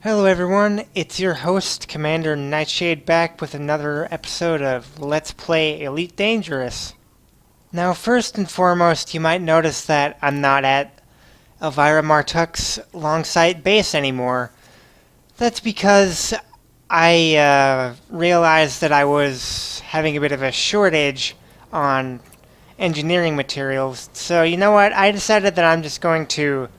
Hello everyone, it's your host, Commander Nightshade, back with another episode of Let's Play Elite Dangerous. Now, first and foremost, you might notice that I'm not at Elvira Martuk's Longsight base anymore. That's because I realized that I was having a bit of a shortage on engineering materials. So, you know what, I decided that I'm just going to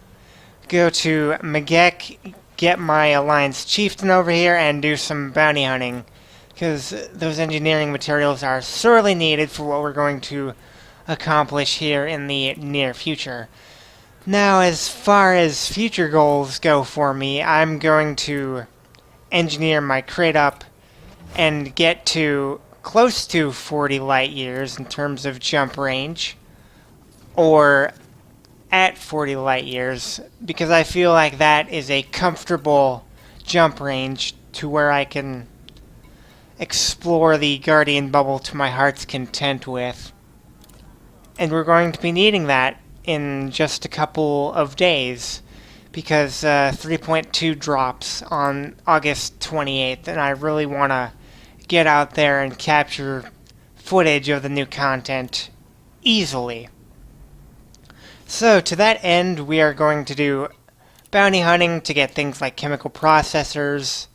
go to Magek, get my Alliance Chieftain over here, and do some bounty hunting, because those engineering materials are sorely needed for what we're going to accomplish here in the near future. Now, as far as future goals go for me, I'm going to engineer my crate up and get to close to 40 light years in terms of jump range, or at 40 light years, because I feel like that is a comfortable jump range to where I can explore the Guardian bubble to my heart's content with. And we're going to be needing that in just a couple of days, because 3.2 drops on August 28th, and I really want to get out there and capture footage of the new content easily. So, to that end, we are going to do bounty hunting to get things like chemical processors,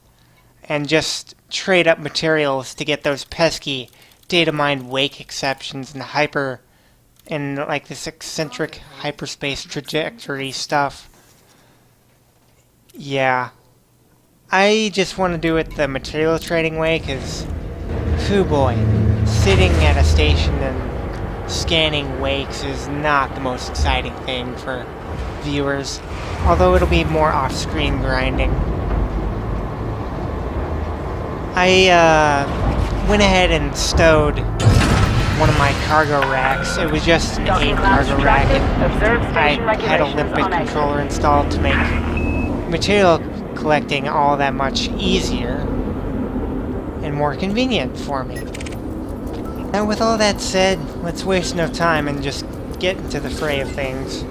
and just trade up materials to get those pesky data mined wake exceptions and like this eccentric hyperspace trajectory stuff. Yeah. I just want to do it the material trading way, because, phew boy, sitting at a station and scanning wakes is not the most exciting thing for viewers, although it'll be more off-screen grinding. I went ahead and stowed one of my cargo racks. It was just an 8 cargo rack, and I had a limpet controller installed to make material collecting all that much easier and more convenient for me. Now, with all that said, let's waste no time and just get into the fray of things.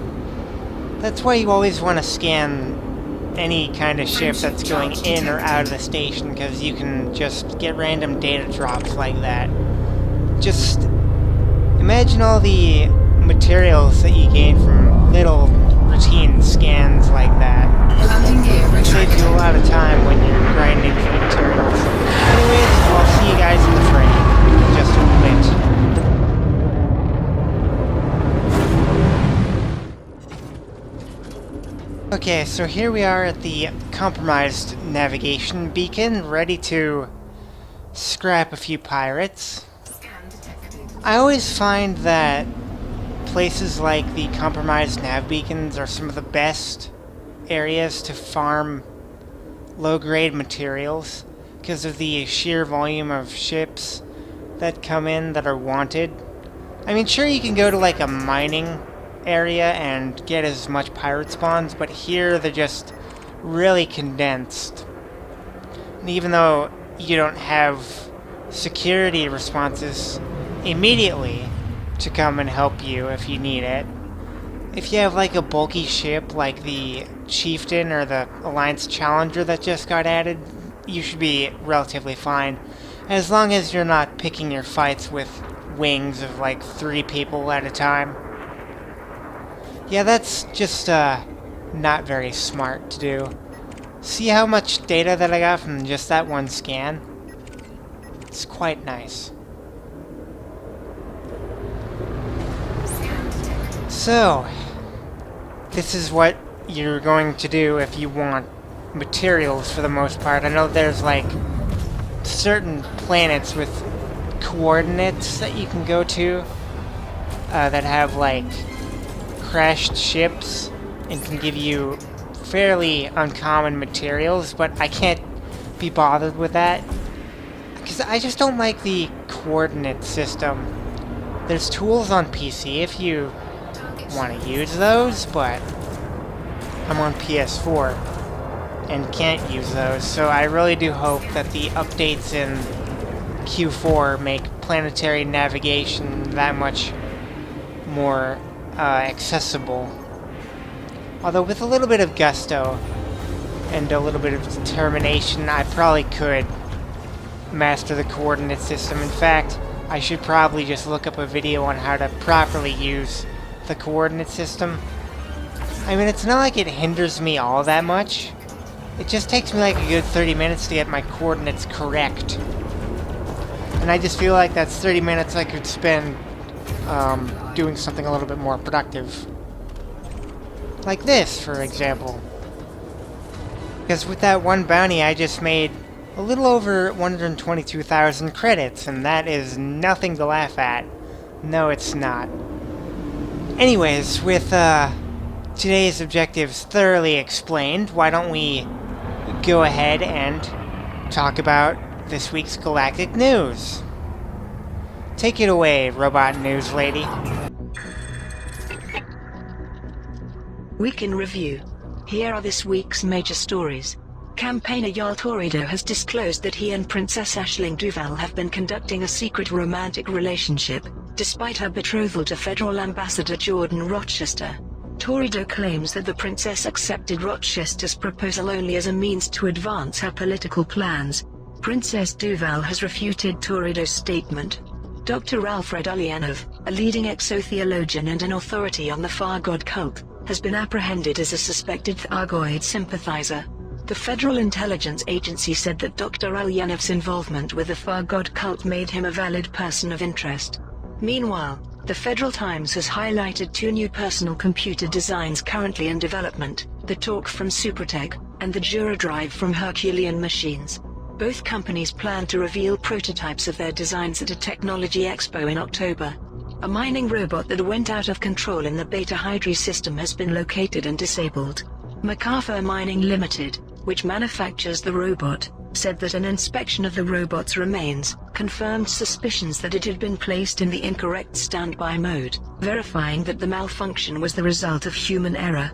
That's why you always want to scan any kind of ship that's going in or out of the station, because you can just get random data drops like that. Just imagine all the materials that you gain from little routine scans like that. It saves you a lot of time when you're grinding for materials. Anyways, I'll see you guys in the fray. Just a bit. Okay, so here we are at the compromised navigation beacon, ready to scrap a few pirates. I always find that places like the compromised nav beacons are some of the best areas to farm low-grade materials, because of the sheer volume of ships that come in that are wanted. I mean, sure, you can go to like a mining area and get as much pirate spawns, but here they're just really condensed. And even though you don't have security responses immediately to come and help you if you need it, if you have like a bulky ship like the Chieftain or the Alliance Challenger that just got added, you should be relatively fine, as long as you're not picking your fights with wings of like 3 people at a time. Yeah, that's just not very smart to do. See how much data that I got from just that one scan? It's quite nice. So, this is what you're going to do if you want materials for the most part. I know there's like certain planets with coordinates that you can go to that have like crashed ships and can give you fairly uncommon materials, but I can't be bothered with that because I just don't like the coordinate system. There's tools on PC if you want to use those, but I'm on PS4 and can't use those, so I really do hope that the updates in Q4 make planetary navigation that much more accessible. Although with a little bit of gusto and a little bit of determination, I probably could master the coordinate system. In fact, I should probably just look up a video on how to properly use the coordinate system. I mean, it's not like it hinders me all that much. It just takes me like a good 30 minutes to get my coordinates correct. And I just feel like that's 30 minutes I could spend doing something a little bit more productive. Like this, for example. Because with that one bounty, I just made a little over 122,000 credits, and that is nothing to laugh at. No, it's not. Anyways, with today's objectives thoroughly explained, why don't we go ahead and talk about this week's galactic news. Take it away, robot news lady. Week in review. Here are this week's major stories. Campaigner Jarl Torido has disclosed that he and Princess Aisling Duval have been conducting a secret romantic relationship, despite her betrothal to Federal Ambassador Jordan Rochester. Torido claims that the princess accepted Rochester's proposal only as a means to advance her political plans. Princess Duval has refuted Torido's statement. Dr. Alfred Ulyanov, a leading exotheologian and an authority on the Far God cult, has been apprehended as a suspected Thargoid sympathizer. The Federal Intelligence Agency said that Dr. Ulyanov's involvement with the Far God cult made him a valid person of interest. Meanwhile, the Federal Times has highlighted two new personal computer designs currently in development, the Torque from Supertech, and the Duradrive from Herculean Machines. Both companies plan to reveal prototypes of their designs at a technology expo in October. A mining robot that went out of control in the Beta Hydri system has been located and disabled. MacArthur Mining Limited, which manufactures the robot, said that an inspection of the robot's remains confirmed suspicions that it had been placed in the incorrect standby mode, verifying that the malfunction was the result of human error.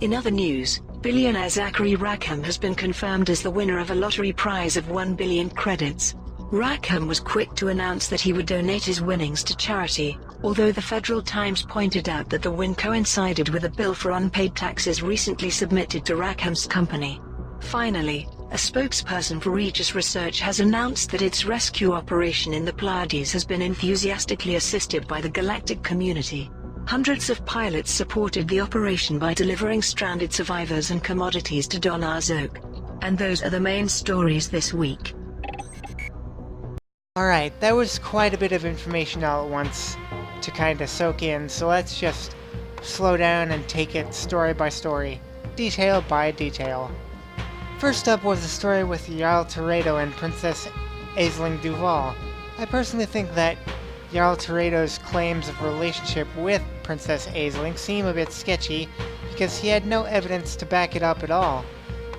In other news, billionaire Zachary Rackham has been confirmed as the winner of a lottery prize of 1 billion credits. Rackham was quick to announce that he would donate his winnings to charity, although the Federal Times pointed out that the win coincided with a bill for unpaid taxes recently submitted to Rackham's company. Finally, a spokesperson for Regis Research has announced that its rescue operation in the Pleiades has been enthusiastically assisted by the galactic community. Hundreds of pilots supported the operation by delivering stranded survivors and commodities to Don Arzok. And those are the main stories this week. Alright, that was quite a bit of information all at once to kinda soak in, so let's just slow down and take it story by story, detail by detail. First up was the story with Jarl Torido and Princess Aisling Duval. I personally think that Jarl Torido's claims of relationship with Princess Aisling seem a bit sketchy because he had no evidence to back it up at all.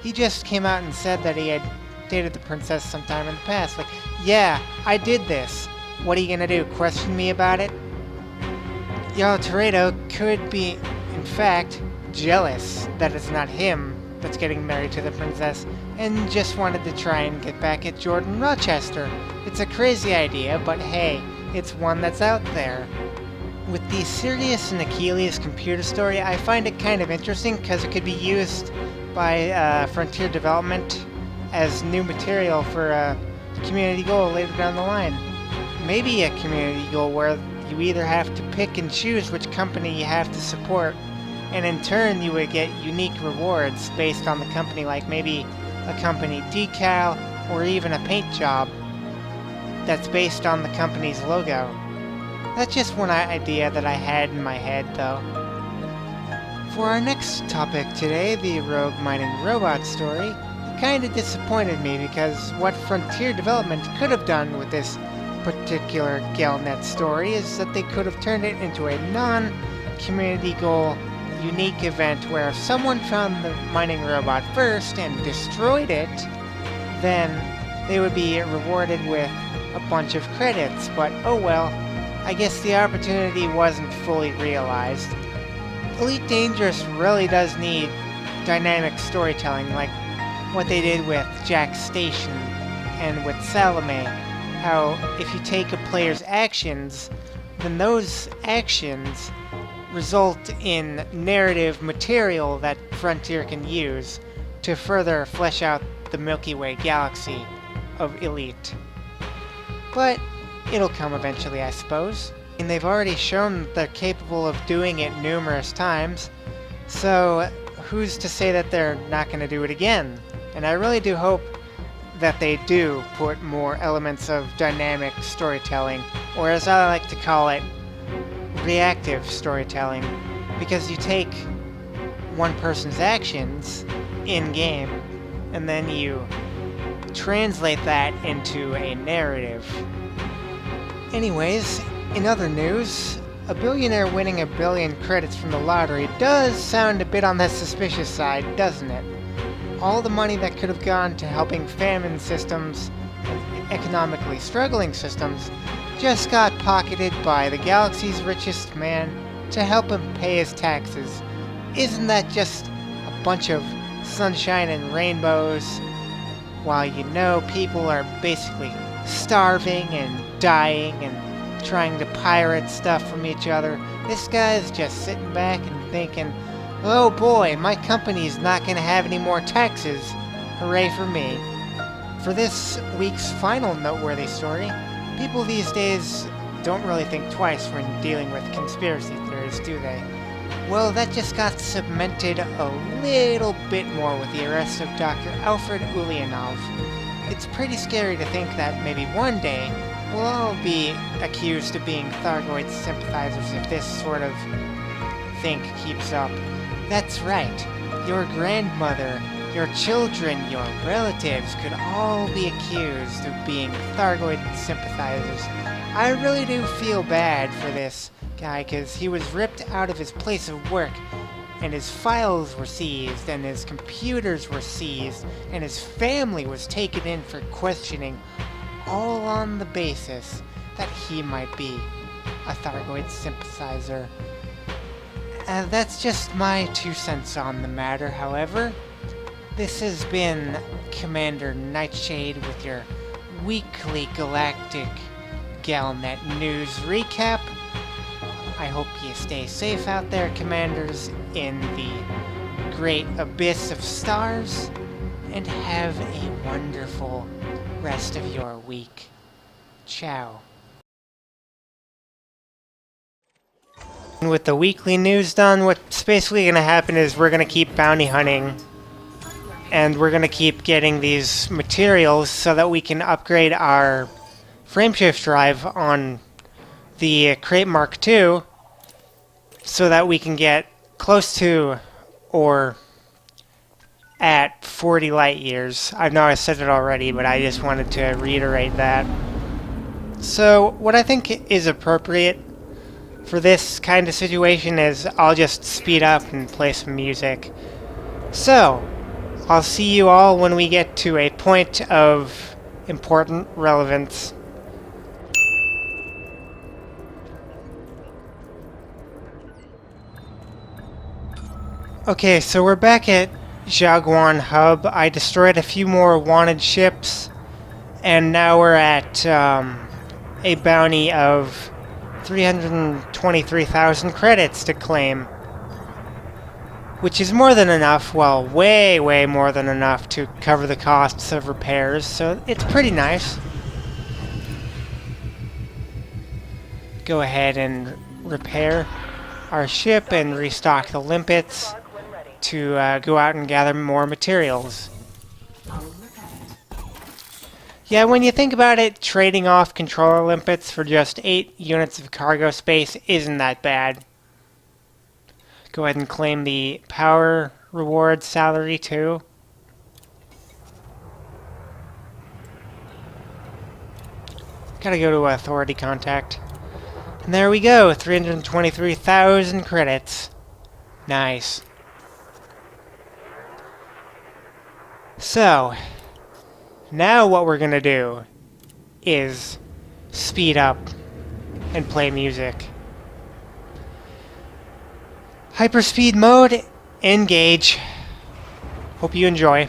He just came out and said that he had dated the princess sometime in the past. Like, yeah, I did this. What are you gonna do, question me about it? Jarl Torido could be, in fact, jealous that it's not him that's getting married to the princess, and just wanted to try and get back at Jordan Rochester. It's a crazy idea, but hey, it's one that's out there. With the Sirius and Achilles computer story, I find it kind of interesting because it could be used by Frontier Development as new material for a community goal later down the line. Maybe a community goal where you either have to pick and choose which company you have to support, and in turn you would get unique rewards based on the company, like maybe a company decal or even a paint job that's based on the company's logo. That's just one idea that I had in my head, though. For our next topic today, the Rogue Mining Robot story, it kinda disappointed me because what Frontier Development could have done with this particular Galnet story is that they could have turned it into a non-community goal unique event where if someone found the mining robot first and destroyed it, then they would be rewarded with a bunch of credits, but oh well, I guess the opportunity wasn't fully realized. Elite Dangerous really does need dynamic storytelling, like what they did with Jack's Station and with Salome. How if you take a player's actions, then those actions result in narrative material that Frontier can use to further flesh out the Milky Way galaxy of Elite. But it'll come eventually, I suppose. And they've already shown they're capable of doing it numerous times, so who's to say that they're not going to do it again? And I really do hope that they do put more elements of dynamic storytelling, or as I like to call it, reactive storytelling, because you take one person's actions in-game, and then you translate that into a narrative. Anyways, in other news, a billionaire winning 1 billion credits from the lottery does sound a bit on the suspicious side, doesn't it? All the money that could have gone to helping famine systems and economically struggling systems just got pocketed by the galaxy's richest man to help him pay his taxes. Isn't that just a bunch of sunshine and rainbows? While you know people are basically starving and dying and trying to pirate stuff from each other, this guy's just sitting back and thinking, oh boy, my company's not going to have any more taxes. Hooray for me. For this week's final noteworthy story, people these days don't really think twice when dealing with conspiracy theories, do they? Well, that just got cemented a little bit more with the arrest of Dr. Alfred Ulyanov. It's pretty scary to think that maybe one day we'll all be accused of being Thargoid sympathizers if this sort of thing keeps up. That's right. Your grandmother, your children, your relatives could all be accused of being Thargoid sympathizers. I really do feel bad for this guy, because he was ripped out of his place of work, and his files were seized, and his computers were seized, and his family was taken in for questioning, all on the basis that he might be a Thargoid sympathizer. That's just my 2 cents on the matter, however. This has been Commander Nightshade with your weekly Galactic Galnet News recap. I hope you stay safe out there, Commanders, in the great abyss of stars, and have a wonderful rest of your week. Ciao. And with the weekly news done, what's basically going to happen is we're going to keep bounty hunting, and we're going to keep getting these materials so that we can upgrade our frameshift drive on the Crate Mark II, so that we can get close to or at 40 light years. I know I said it already, but I just wanted to reiterate that. So what I think is appropriate for this kind of situation is I'll just speed up and play some music. So I'll see you all when we get to a point of important relevance. Okay, so we're back at Jaguan Hub. I destroyed a few more wanted ships, and now we're at a bounty of 323,000 credits to claim, which is more than enough, well, way more than enough to cover the costs of repairs, so it's pretty nice. Go ahead and repair our ship and restock the limpets to go out and gather more materials. Yeah, when you think about it, trading off controller limpets for just 8 units of cargo space isn't that bad. Go ahead and claim the power reward salary too. Gotta go to authority contact. And there we go, 323,000 credits. Nice. So, now what we're gonna do is speed up and play music. Hyperspeed mode, engage. Hope you enjoy.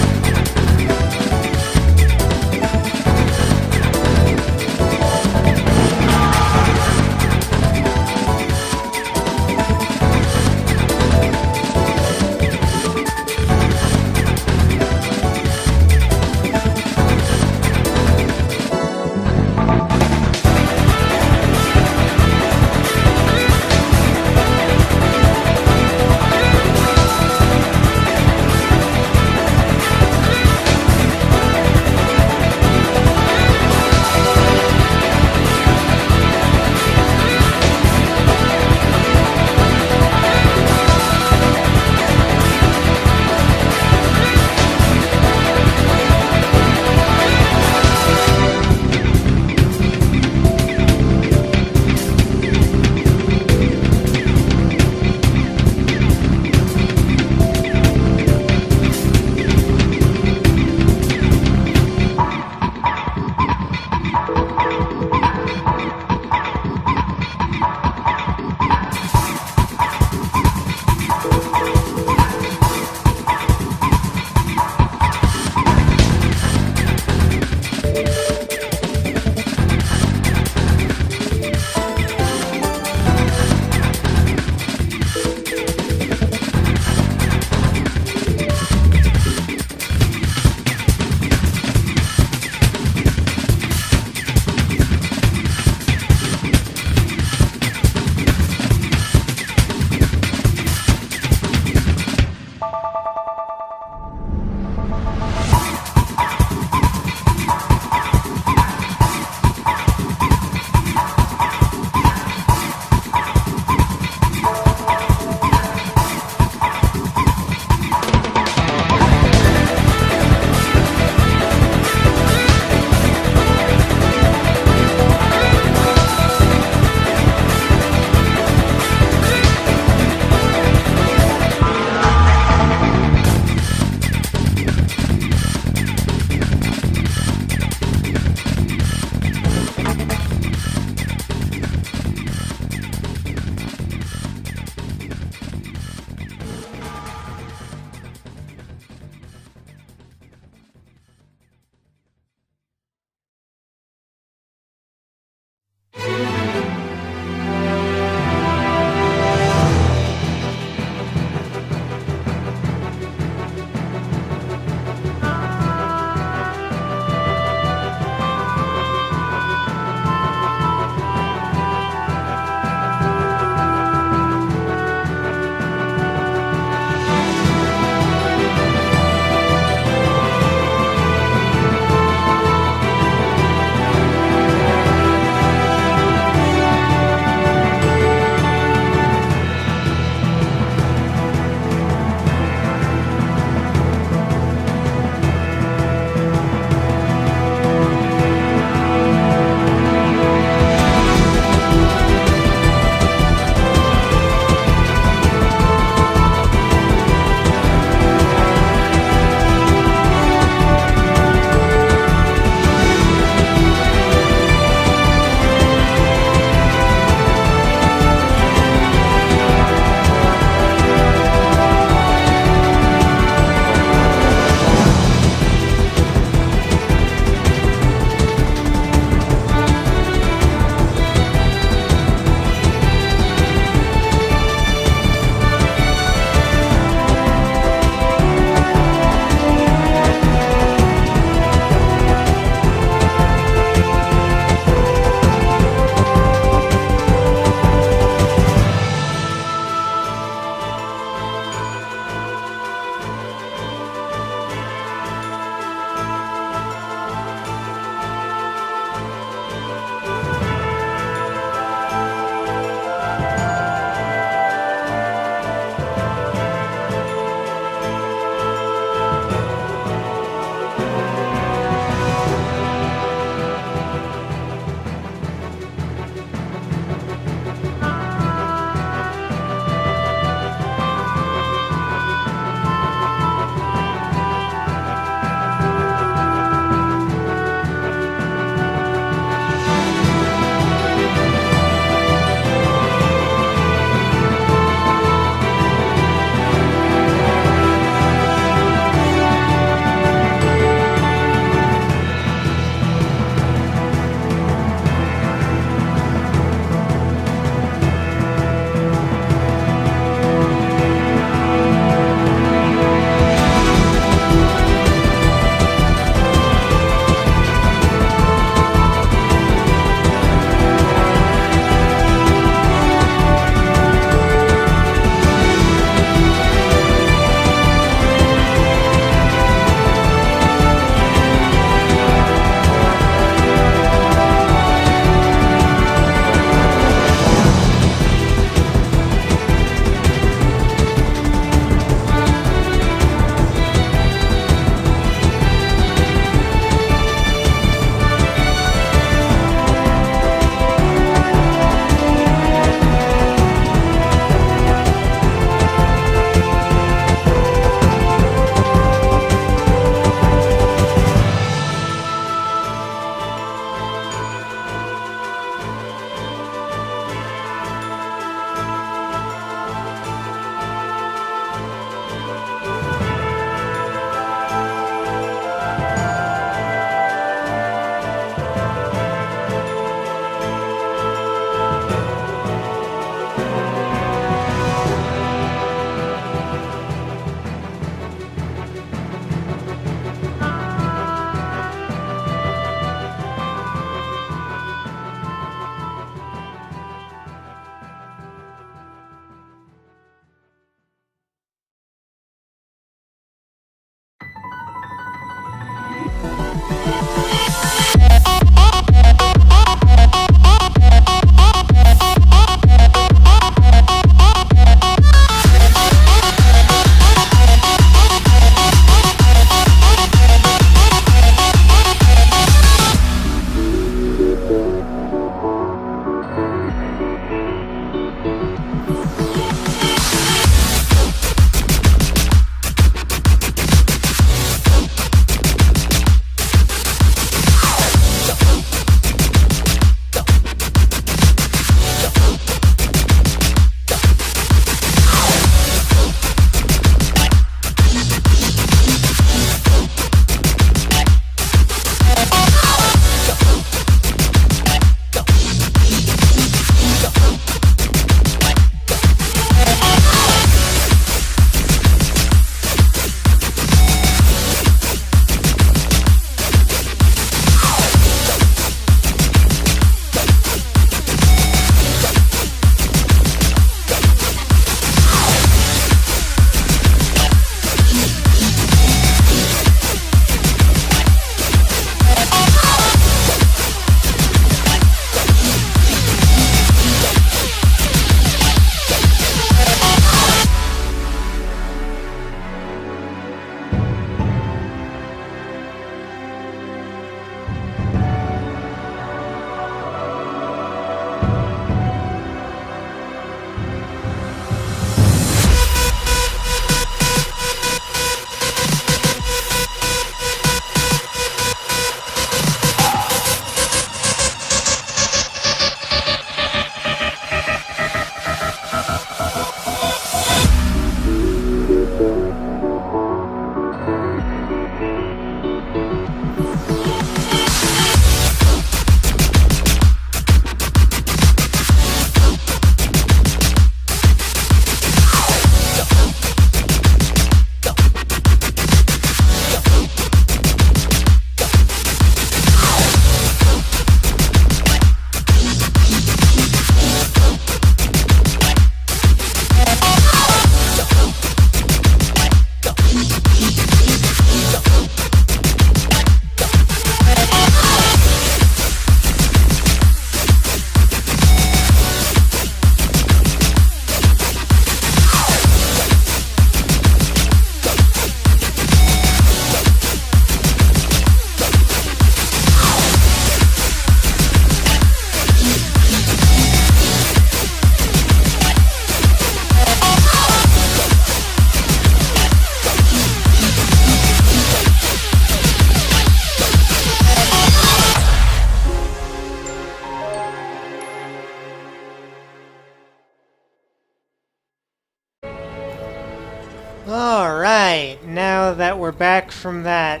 now that we're back from that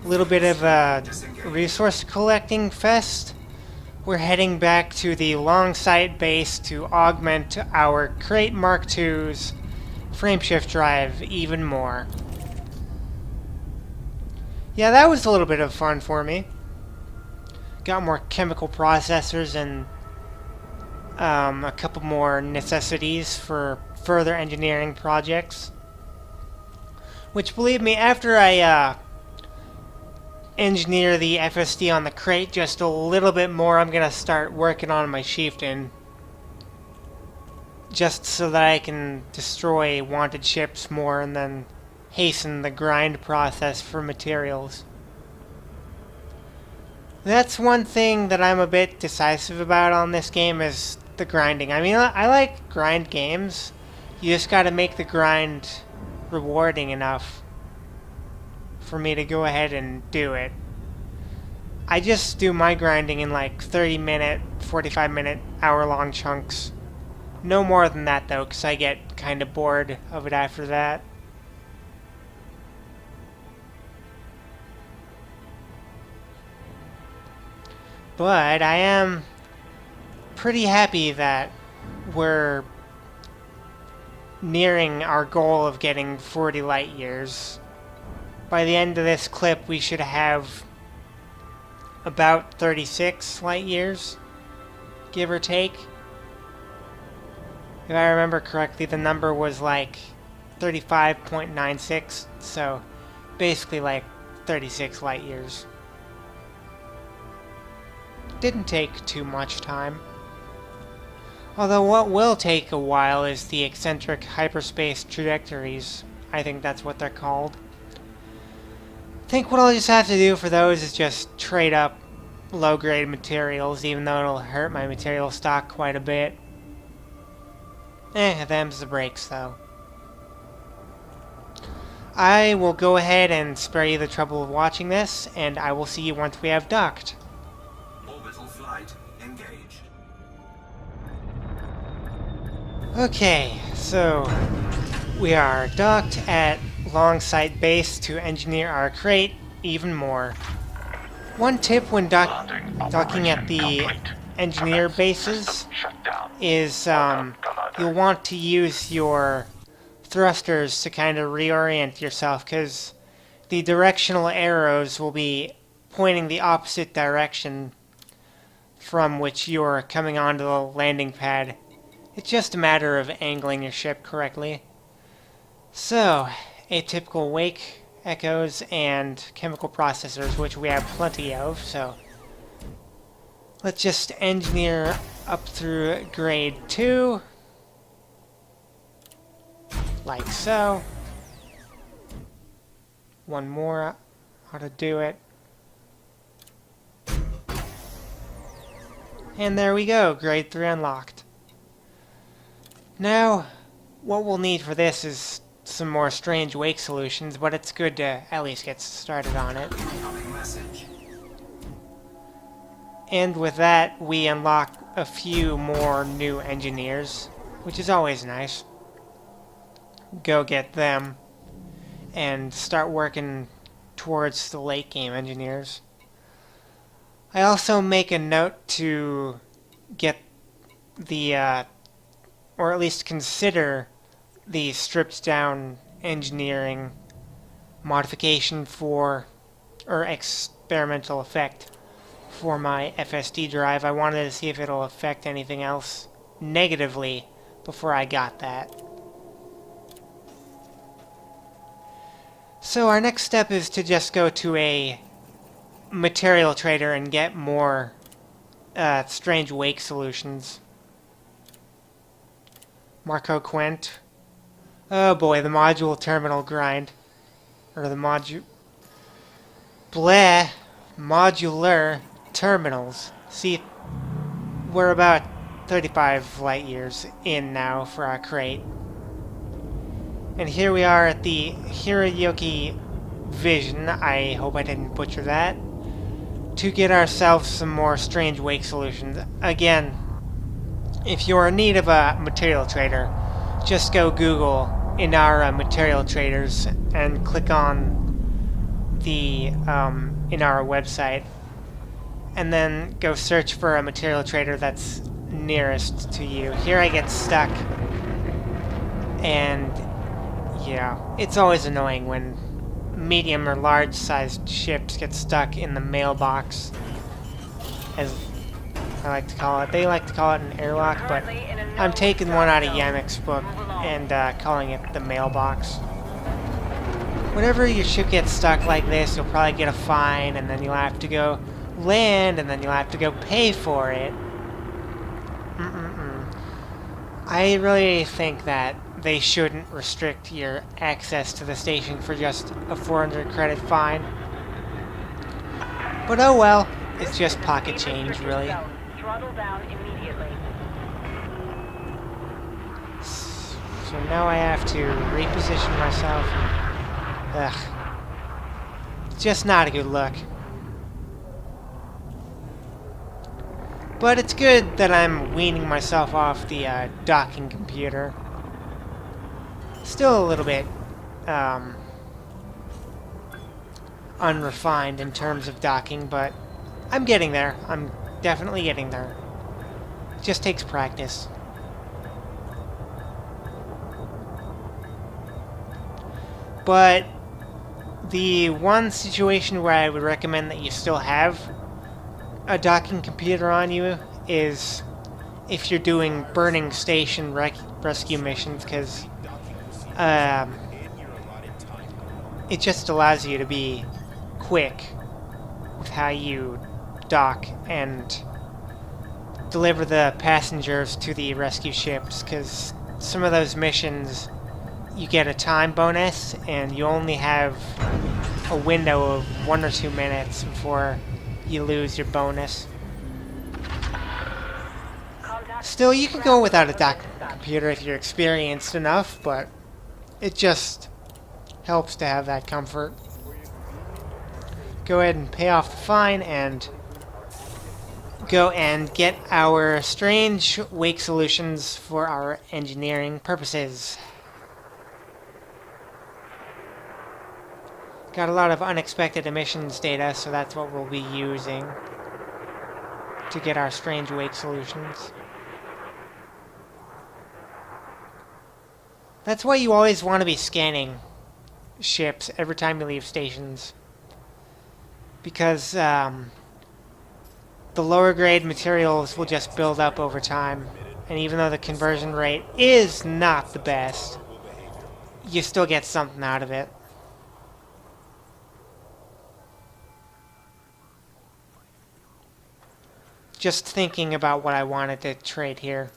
little bit of a resource collecting fest, we're heading back to the long sight base to augment our Crate Mark II's frameshift drive even more. Yeah, that was a little bit of fun for me. Got more chemical processors and a couple more necessities for further engineering projects. Which, believe me, after I engineer the FSD on the crate just a little bit more, I'm gonna start working on my chieftain, just so that I can destroy wanted ships more and then hasten the grind process for materials. That's one thing that I'm a bit decisive about on this game, is the grinding. I mean, I like grind games. You just gotta make the grind rewarding enough for me to go ahead and do it. I just do my grinding in like 30-minute, 45-minute, hour-long chunks. No more than that though, because I get kind of bored of it after that. But I am pretty happy that we're nearing our goal of getting 40 light years. By the end of this clip, we should have about 36 light years, give or take. If I remember correctly, the number was like 35.96, so basically like 36 light years. Didn't take too much time. Although what will take a while is the eccentric hyperspace trajectories. I think that's what they're called. I think what I'll just have to do for those is just trade up low-grade materials, even though it'll hurt my material stock quite a bit. Them's the breaks, though. I will go ahead and spare you the trouble of watching this, and I will see you once we have docked. Orbital flight engaged. Okay, so we are docked at Long Sight Base to engineer our crate even more. One tip when docking at the engineer bases is you'll want to use your thrusters to kind of reorient yourself, because the directional arrows will be pointing the opposite direction from which you're coming onto the landing pad. It's just a matter of angling your ship correctly. So, atypical wake echoes and chemical processors, which we have plenty of, so let's just engineer up through grade 2, like so. One more ought to do it. And there we go, grade 3 unlocked. Now, what we'll need for this is some more strange wake solutions, but it's good to at least get started on it. And with that, we unlock a few more new engineers, which is always nice. Go get them and start working towards the late game engineers. I also make a note to get the or at least consider the stripped down engineering modification for, or experimental effect for my FSD drive. I wanted to see if it'll affect anything else negatively before I got that. So our next step is to just go to a material trader and get more strange wake solutions. Marco Quent. Oh boy, the module terminal grind. Or the modular terminals. See, we're about 35 light years in now for our crate. And here we are at the Hiroyuki Vision, I hope I didn't butcher that, to get ourselves some more strange wake solutions. Again, if you're in need of a material trader, just go Google in our material traders and click on the in our website, and then go search for a material trader that's nearest to you. Here I get stuck, and yeah, it's always annoying when medium or large sized ships get stuck in the mailbox, as I like to call it. They like to call it an airlock, but I'm taking one out of Yamek's book and calling it the mailbox. Whenever your ship gets stuck like this, you'll probably get a fine, and then you'll have to go land, and then you'll have to go pay for it. I really think that they shouldn't restrict your access to the station for just a 400 credit fine. But oh well, it's just pocket change, really. Throttle down immediately. So now I have to reposition myself. Ugh. It's just not a good look. But it's good that I'm weaning myself off the docking computer. Still a little bit unrefined in terms of docking, but I'm getting there. I'm definitely getting there. It just takes practice. But the one situation where I would recommend that you still have a docking computer on you is if you're doing burning station rescue missions, because it just allows you to be quick with how you dock and deliver the passengers to the rescue ships, because some of those missions you get a time bonus and you only have a window of 1 or 2 minutes before you lose your bonus. Still, you can go without a docking computer if you're experienced enough, but it just helps to have that comfort. Go ahead and pay off the fine and go and get our strange wake solutions for our engineering purposes. Got a lot of unexpected emissions data, so that's what we'll be using to get our strange wake solutions. That's why you always want to be scanning ships every time you leave stations, because the lower grade materials will just build up over time, and even though the conversion rate is not the best, you still get something out of it. Just thinking about what I wanted to trade here.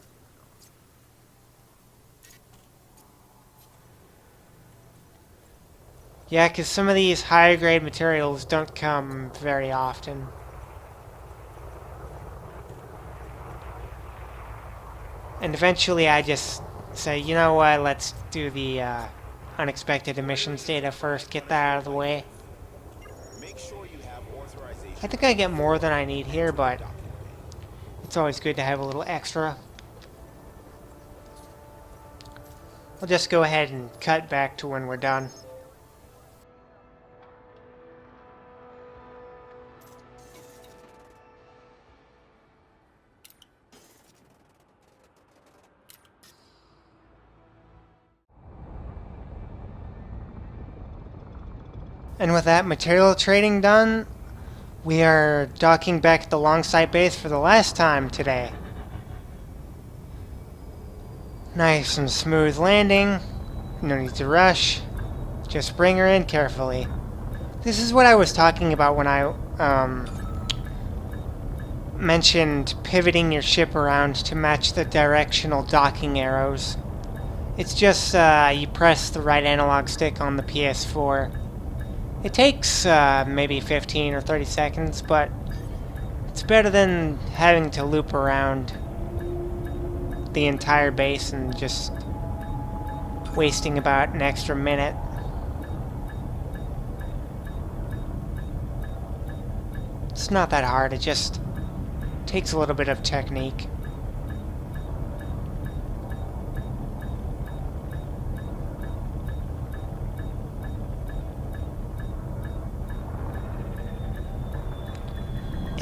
Yeah, because some of these higher grade materials don't come very often. And eventually I just say, you know what, let's do the unexpected emissions data first, get that out of the way. I think I get more than I need here, but it's always good to have a little extra. I'll just go ahead and cut back to when we're done. And with that material trading done, we are docking back at the Longsight base for the last time today. Nice and smooth landing. No need to rush. Just bring her in carefully. This is what I was talking about when I mentioned pivoting your ship around to match the directional docking arrows. It's just you press the right analog stick on the PS4. It takes maybe 15 or 30 seconds, but it's better than having to loop around the entire base and just wasting about an extra minute. It's not that hard, it just takes a little bit of technique.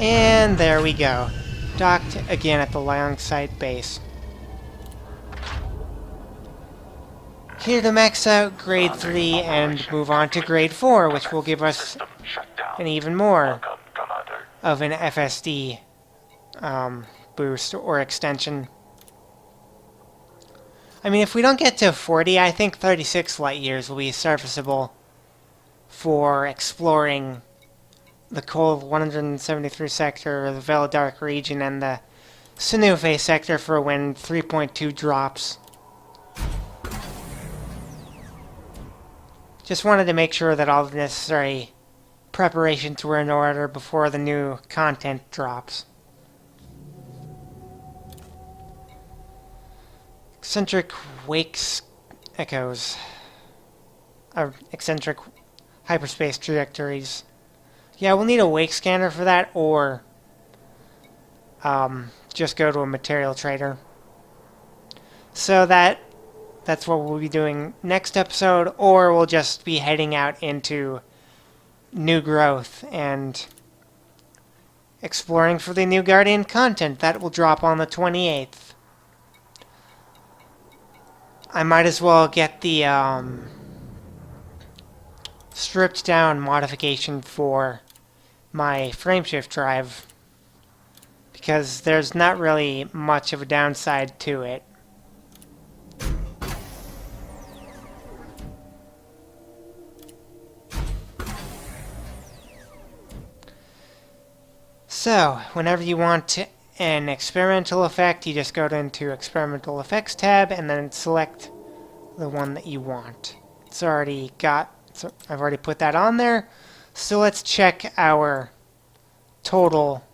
And there we go. Docked again at the Long Site base. Here to max out Grade 3 and move on to Grade 4, which will give us an even more of an FSD boost or extension. I mean, if we don't get to 40, I think 36 light years will be serviceable for exploring the cold 173 sector, the Veladark region, and the Sinufe sector for when 3.2 drops. Just wanted to make sure that all the necessary preparations were in order before the new content drops. Eccentric wakes echoes. Eccentric hyperspace trajectories. Yeah, we'll need a wake scanner for that, or just go to a material trader. So that's what we'll be doing next episode, or we'll just be heading out into new growth and exploring for the new Guardian content that will drop on the 28th. I might as well get the stripped down modification for my frameshift drive, because there's not really much of a downside to it. So, whenever you want an experimental effect, you just go into Experimental Effects tab and then select the one that you want. It's already got, so I've already put that on there. So let's check our total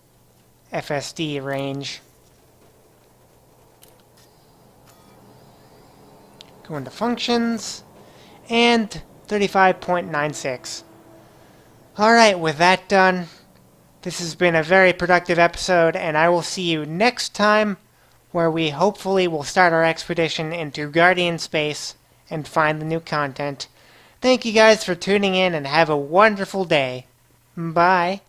FSD range. Go into Functions, and 35.96. Alright, with that done, this has been a very productive episode, and I will see you next time, where we hopefully will start our expedition into Guardian Space and find the new content. Thank you guys for tuning in, and have a wonderful day. Bye.